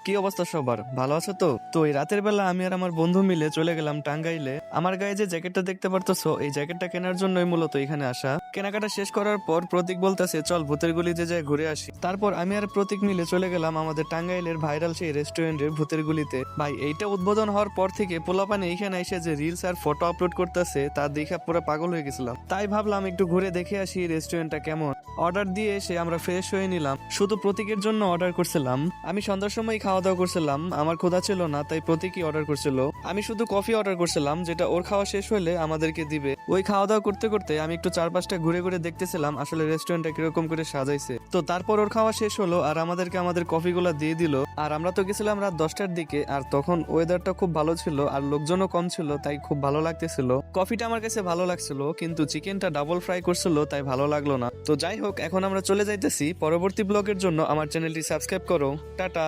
কি অবস্থা সবার, ভালো আছো তো? তো এই রাতের বেলা আমি আর আমার বন্ধু মিলে চলে গেলাম টাঙ্গাইলে। আমার গায়ে যে জ্যাকেটটা দেখতে পারতেছো, এই জ্যাকেটটা কেনার জন্যই মূলত এখানে আসা। কেনাকাটা শেষ করার পর প্রতীক বলতেছে চল ভূতের গলিতে যাই ঘুরে আসি। তারপর আমি আর প্রতীক মিলে চলে গেলাম আমাদের টাঙ্গাইলের ভাইরাল সেই রেস্টুরেন্টের ভূতের গলিতে। ভাই এইটা উদ্বোধন হওয়ার পর থেকে পোলাপানে এখানে এসে যে রিলস আর ফটো আপলোড করতেছে তা দেখে পুরো পাগল হয়ে গেছিলাম। তাই ভাবলাম একটু ঘুরে দেখে আসি রেস্টুরেন্টটা কেমন। অর্ডার দিয়ে এসে আমরা ফ্রেশ হয়ে নিলাম। শুধু প্রতীকের জন্য অর্ডার করছিলাম। আমি সন্ধ্যার সময় খাওয়া দাওয়া করছিলাম, আমার ক্ষুধা ছিল না, তাই প্রতীকই অর্ডার করছিল। আমি শুধু কফি অর্ডার করছিলাম, যেটা ওর খাওয়া শেষ হলে আমাদেরকে দিবে। ওই খাওয়া দাওয়া করতে করতে আমি একটু চারপাশটা ঘুরে ঘুরে দেখতেছিলাম আসলে রেস্টুরেন্টটা কিরকম করে সাজাইছে। তো তারপর ওর খাওয়া শেষ হলো আর আমাদেরকে আমাদের কফিগুলা দিয়ে দিল। আর আমরা তো গেছিলাম রাত 10টার দিকে, আর তখন ওয়েদারটা খুব ভালো ছিল আর লোকজনও কম ছিল, তাই খুব ভালো লাগতেছিল। কফিটা আমার কাছে ভালো লাগছিল, কিন্তু চিকেনটা ডাবল ফ্রাই করছিল তাই ভালো লাগলো না। তো যাই হোক, এখন আমরা চলে যাইতেছি। পরবর্তী ব্লগের জন্য আমার চ্যানেলটি সাবস্ক্রাইব করো। টাটা।